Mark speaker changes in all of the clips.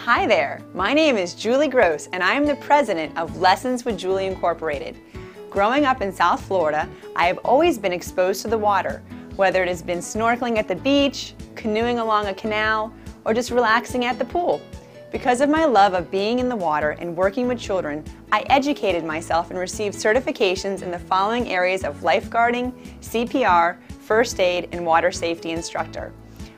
Speaker 1: Hi there, my name is Julie Gross and I am the president of Lessons with Julie Incorporated. Growing up in South Florida, I have always been exposed to the water, whether it has been snorkeling at the beach, canoeing along a canal, or just relaxing at the pool. Because of my love of being in the water and working with children, I educated myself and received certifications in the following areas of lifeguarding, CPR, first aid, and water safety instructor.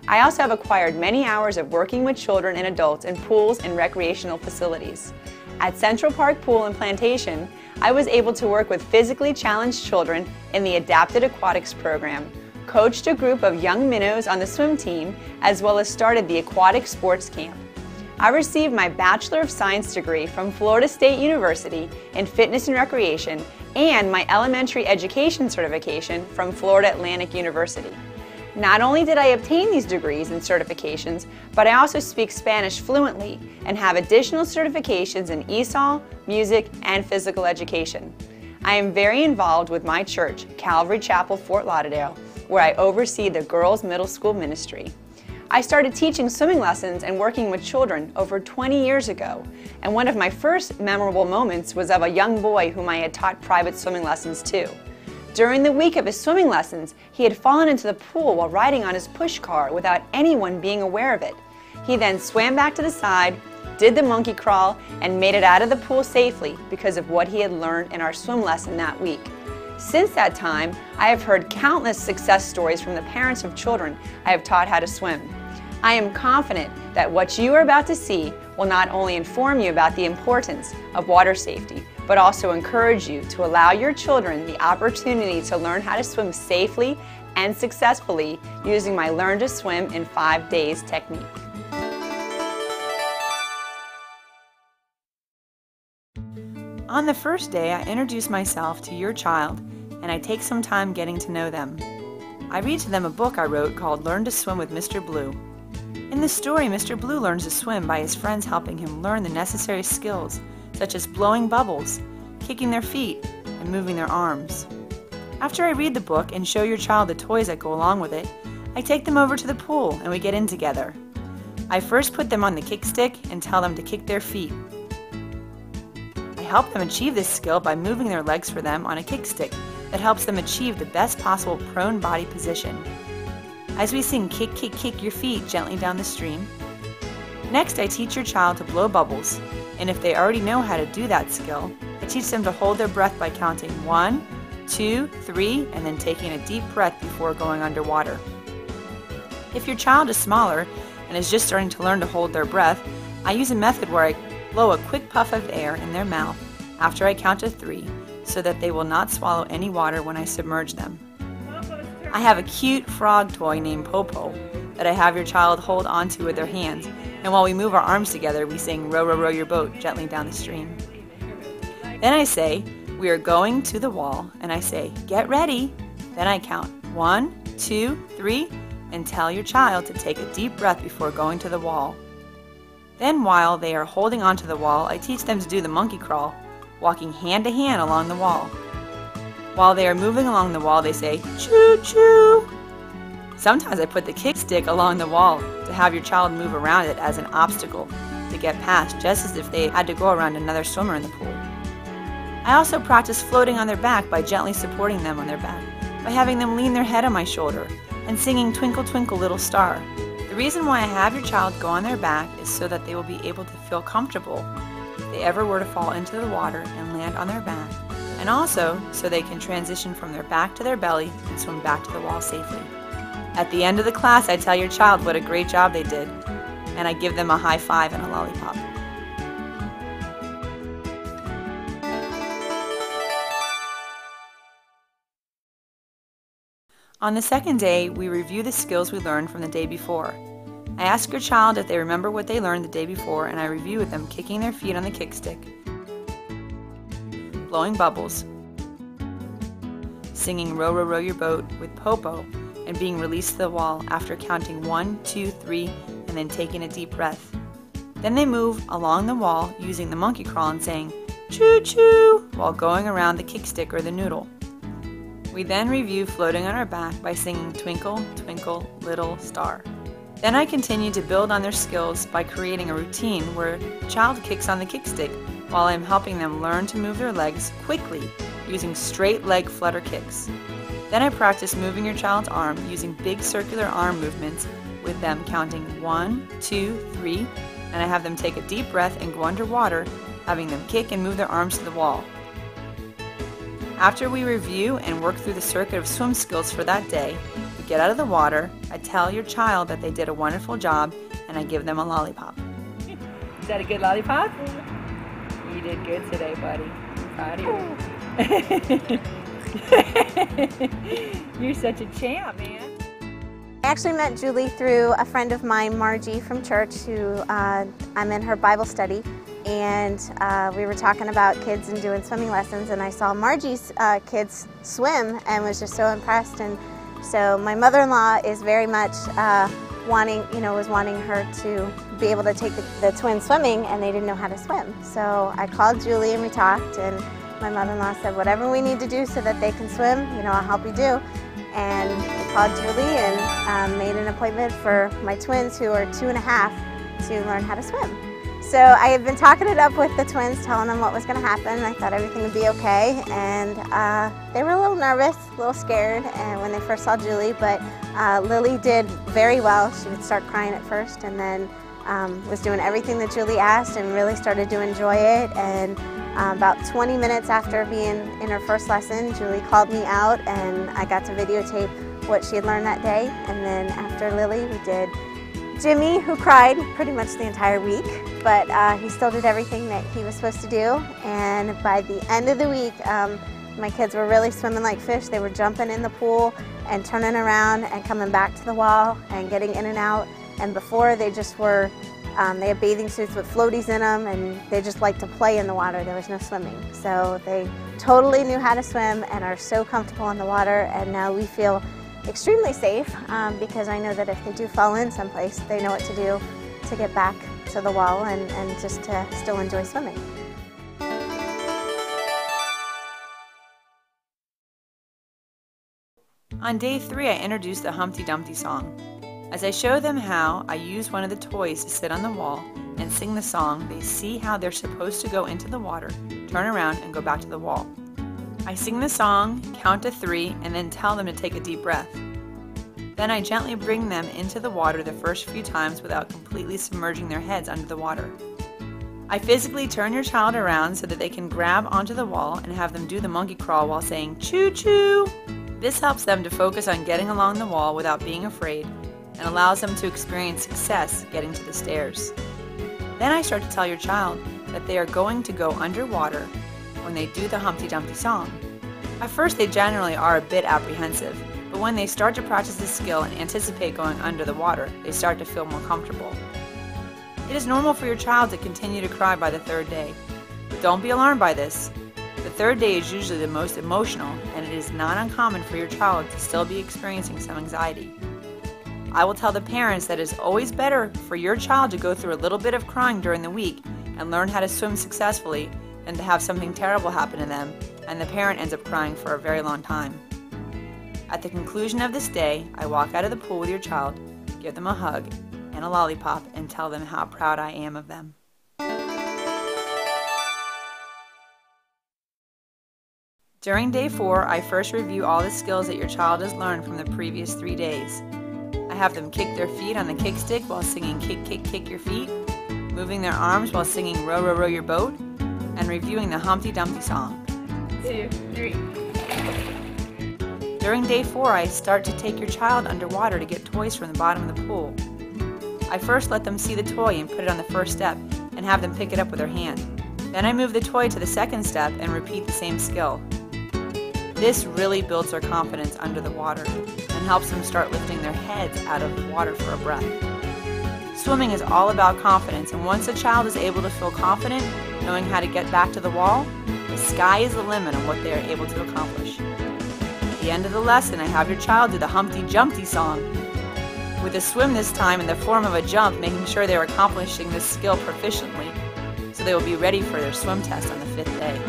Speaker 1: I also have acquired many hours of working with children and adults in pools and recreational facilities. At Central Park Pool and Plantation, I was able to work with physically challenged children in the Adapted Aquatics program, coached a group of young minnows on the swim team, as well as started the Aquatic Sports Camp. I received my Bachelor of Science degree from Florida State University in Fitness and Recreation and my Elementary Education certification from Florida Atlantic University. Not only did I obtain these degrees and certifications, but I also speak Spanish fluently and have additional certifications in ESOL, music, and physical education. I am very involved with my church, Calvary Chapel, Fort Lauderdale, where I oversee the girls' middle school ministry. I started teaching swimming lessons and working with children over 20 years ago, and one of my first memorable moments was of a young boy whom I had taught private swimming lessons to. During the week of his swimming lessons, he had fallen into the pool while riding on his push car without anyone being aware of it. He then swam back to the side, did the monkey crawl, and made it out of the pool safely because of what he had learned in our swim lesson that week. Since that time, I have heard countless success stories from the parents of children I have taught how to swim. I am confident that what you are about to see will not only inform you about the importance of water safety, but also encourage you to allow your children the opportunity to learn how to swim safely and successfully using my Learn to Swim in 5 Days technique. On the first day, I introduce myself to your child and I take some time getting to know them. I read to them a book I wrote called Learn to Swim with Mr. Blue. In the story, Mr. Blue learns to swim by his friends helping him learn the necessary skills, such as blowing bubbles, kicking their feet, and moving their arms. After I read the book and show your child the toys that go along with it, I take them over to the pool and we get in together. I first put them on the kick stick and tell them to kick their feet. I help them achieve this skill by moving their legs for them on a kick stick that helps them achieve the best possible prone body position. As we sing kick, kick, kick your feet gently down the stream. Next, I teach your child to blow bubbles, and if they already know how to do that skill, I teach them to hold their breath by counting 1, 2, 3, and then taking a deep breath before going underwater. If your child is smaller and is just starting to learn to hold their breath, I use a method where I blow a quick puff of air in their mouth after I count to 3 so that they will not swallow any water when I submerge them. I have a cute frog toy named Popo that I have your child hold onto with their hands, and while we move our arms together, we sing Row, row, row your boat gently down the stream. Then I say, we are going to the wall, and I say, get ready. Then I count 1, 2, 3, and tell your child to take a deep breath before going to the wall. Then while they are holding onto the wall, I teach them to do the monkey crawl, walking hand to hand along the wall. While they are moving along the wall, they say, choo choo. Sometimes I put the kick stick along the wall to have your child move around it as an obstacle to get past, just as if they had to go around another swimmer in the pool. I also practice floating on their back by gently supporting them on their back, by having them lean their head on my shoulder, and singing Twinkle Twinkle Little Star. The reason why I have your child go on their back is so that they will be able to feel comfortable if they ever were to fall into the water and land on their back, and also so they can transition from their back to their belly and swim back to the wall safely. At the end of the class, I tell your child what a great job they did, and I give them a high five and a lollipop. On the second day, we review the skills we learned from the day before. I ask your child if they remember what they learned the day before, and I review with them kicking their feet on the kick stick, blowing bubbles, singing Row, row, row your boat with Popo, and being released to the wall after counting 1, 2, 3, and then taking a deep breath. Then they move along the wall using the monkey crawl and saying, choo choo, while going around the kick stick or the noodle. We then review floating on our back by singing Twinkle, Twinkle, Little Star. Then I continue to build on their skills by creating a routine where the child kicks on the kickstick while I'm helping them learn to move their legs quickly using straight leg flutter kicks. Then I practice moving your child's arm using big circular arm movements with them counting 1, 2, 3, and I have them take a deep breath and go underwater, having them kick and move their arms to the wall. After we review and work through the circuit of swim skills for that day, we get out of the water, I tell your child that they did a wonderful job, and I give them a lollipop. Is that a good lollipop? You did good today, buddy. I'm proud of you. You're such a champ, man.
Speaker 2: I actually met Julie through a friend of mine, Margie from church, who I'm in her Bible study, and we were talking about kids and doing swimming lessons, and I saw Margie's kids swim and was just so impressed. And so my mother-in-law is very much wanting her to be able to take the twins swimming, and they didn't know how to swim. So I called Julie and we talked, and my mother-in-law said, whatever we need to do so that they can swim, I'll help you do. And we called Julie and made an appointment for my twins, who are 2.5, to learn how to swim. So I had been talking it up with the twins, telling them what was going to happen. I thought everything would be okay, and they were a little nervous, a little scared when they first saw Julie, but Lily did very well. She would start crying at first, and then was doing everything that Julie asked and really started to enjoy it. And about 20 minutes after being in her first lesson, Julie called me out, and I got to videotape what she had learned that day. And then after Lily, we did Jimmy, who cried pretty much the entire week, but he still did everything that he was supposed to do. And by the end of the week, my kids were really swimming like fish. They were jumping in the pool and turning around and coming back to the wall and getting in and out. And before, they just were, they had bathing suits with floaties in them, and they just liked to play in the water. There was no swimming. So they totally knew how to swim and are so comfortable in the water, and now we feel extremely safe because I know that if they do fall in someplace, they know what to do to get back to the wall and just to still enjoy swimming.
Speaker 1: On day 3, I introduced the Humpty Dumpty song. As I show them how I use one of the toys to sit on the wall and sing the song, they see how they're supposed to go into the water, turn around, and go back to the wall. I sing the song, count to 3, and then tell them to take a deep breath. Then I gently bring them into the water the first few times without completely submerging their heads under the water. I physically turn your child around so that they can grab onto the wall and have them do the monkey crawl while saying choo-choo. This helps them to focus on getting along the wall without being afraid and allows them to experience success getting to the stairs. Then I start to tell your child that they are going to go underwater when they do the Humpty Dumpty song. At first they generally are a bit apprehensive, but when they start to practice the skill and anticipate going under the water, they start to feel more comfortable. It is normal for your child to continue to cry by the 3rd day, but don't be alarmed by this. The 3rd day is usually the most emotional, and it is not uncommon for your child to still be experiencing some anxiety. I will tell the parents that it is always better for your child to go through a little bit of crying during the week and learn how to swim successfully than to have something terrible happen to them and the parent ends up crying for a very long time. At the conclusion of this day, I walk out of the pool with your child, give them a hug and a lollipop, and tell them how proud I am of them. During day 4, I first review all the skills that your child has learned from the previous 3 days. I have them kick their feet on the kickstick while singing Kick, Kick, Kick Your Feet, moving their arms while singing Row, Row, Row Your Boat, and reviewing the Humpty Dumpty song. 2, 3. During day 4, I start to take your child underwater to get toys from the bottom of the pool. I first let them see the toy and put it on the first step and have them pick it up with their hand. Then I move the toy to the second step and repeat the same skill. This really builds their confidence under the water and helps them start lifting their heads out of the water for a breath. Swimming is all about confidence, and once a child is able to feel confident, knowing how to get back to the wall, the sky is the limit on what they are able to accomplish. At the end of the lesson, I have your child do the Humpty Dumpty song, with a swim this time in the form of a jump, making sure they are accomplishing this skill proficiently, so they will be ready for their swim test on the 5th day.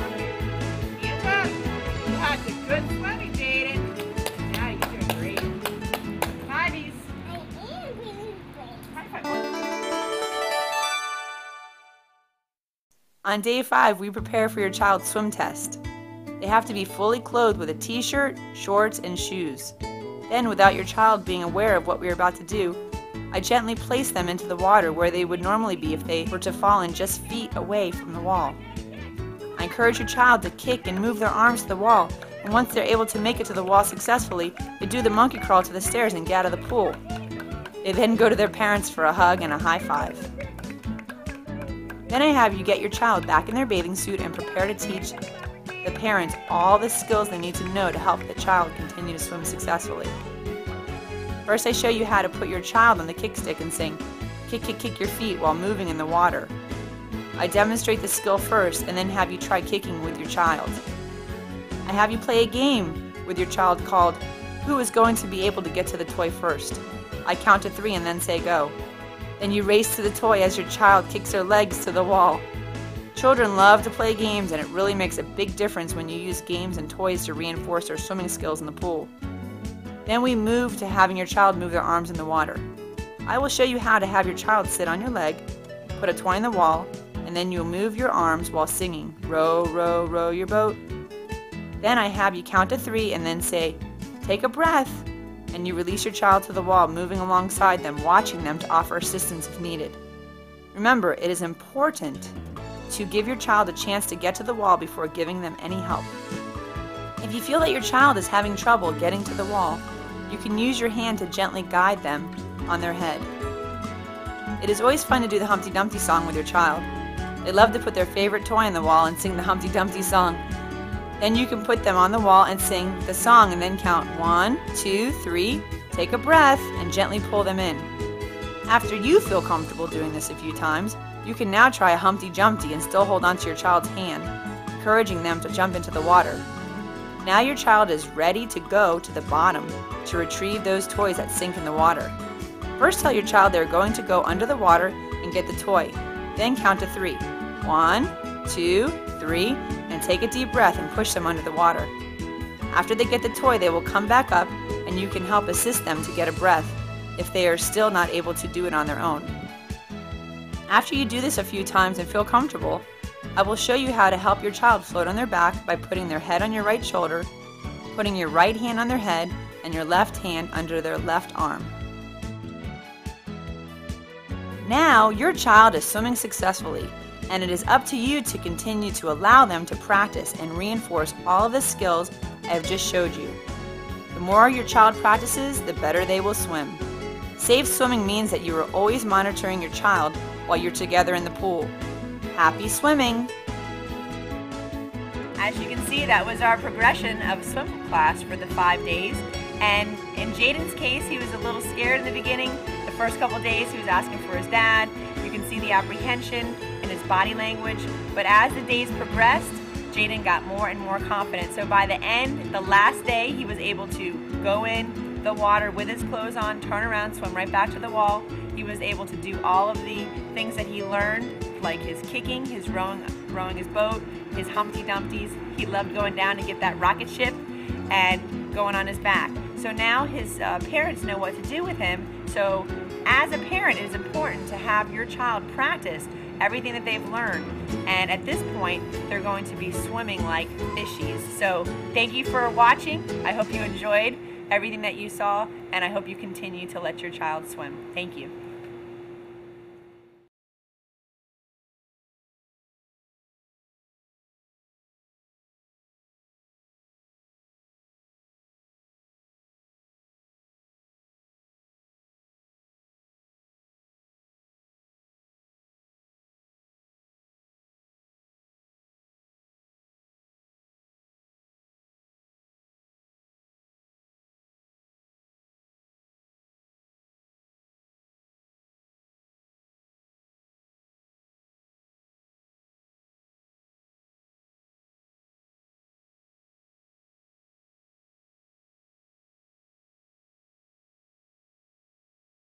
Speaker 3: That's a good swimming, Jaden. Yeah, you're doing great. Bye, bees.
Speaker 4: I am doing great.
Speaker 1: On day 5, we prepare for your child's swim test. They have to be fully clothed with a t-shirt, shorts, and shoes. Then, without your child being aware of what we are about to do, I gently place them into the water where they would normally be if they were to fall in just feet away from the wall. I encourage your child to kick and move their arms to the wall, and once they're able to make it to the wall successfully, they do the monkey crawl to the stairs and get out of the pool. They then go to their parents for a hug and a high five. Then I have you get your child back in their bathing suit and prepare to teach the parents all the skills they need to know to help the child continue to swim successfully. First, I show you how to put your child on the kick stick and sing, "Kick, kick, kick your feet" while moving in the water. I demonstrate the skill first and then have you try kicking with your child. I have you play a game with your child called "Who is going to be able to get to the toy first?" I count to 3 and then say go. Then you race to the toy as your child kicks their legs to the wall. Children love to play games, and it really makes a big difference when you use games and toys to reinforce their swimming skills in the pool. Then we move to having your child move their arms in the water. I will show you how to have your child sit on your leg, put a toy in the wall, and then you'll move your arms while singing, "Row, row, row your boat." Then I have you count to 3 and then say, "Take a breath," and you release your child to the wall, moving alongside them, watching them to offer assistance if needed. Remember, it is important to give your child a chance to get to the wall before giving them any help. If you feel that your child is having trouble getting to the wall, you can use your hand to gently guide them on their head. It is always fun to do the Humpty Dumpty song with your child. They love to put their favorite toy on the wall and sing the Humpty Dumpty song. Then you can put them on the wall and sing the song and then count 1, 2, 3, take a breath, and gently pull them in. After you feel comfortable doing this a few times, you can now try a Humpty Jumpty and still hold onto your child's hand, encouraging them to jump into the water. Now your child is ready to go to the bottom to retrieve those toys that sink in the water. First, tell your child they're going to go under the water and get the toy. Then count to 3. 1, 2, 3, and take a deep breath and push them under the water. After they get the toy, they will come back up and you can help assist them to get a breath if they are still not able to do it on their own. After you do this a few times and feel comfortable, I will show you how to help your child float on their back by putting their head on your right shoulder, putting your right hand on their head, and your left hand under their left arm. Now your child is swimming successfully, and it is up to you to continue to allow them to practice and reinforce all of the skills I have just showed you. The more your child practices, the better they will swim. Safe swimming means that you are always monitoring your child while you're together in the pool. Happy swimming! As you can see, that was our progression of swim class for the 5 days. And in Jaden's case, he was a little scared in the beginning. The first couple days, he was asking for his dad. You can see the apprehension in his body language. But as the days progressed, Jaden got more and more confident. So by the end, the last day, he was able to go in the water with his clothes on, turn around, swim right back to the wall. He was able to do all of the things that he learned, like his kicking, his rowing his boat, his Humpty Dumpties. He loved going down to get that rocket ship and going on his back. So now his parents know what to do with him. So as a parent, it is important to have your child practice everything that they've learned. And at this point, they're going to be swimming like fishies. So thank you for watching. I hope you enjoyed everything that you saw, and I hope you continue to let your child swim. Thank you.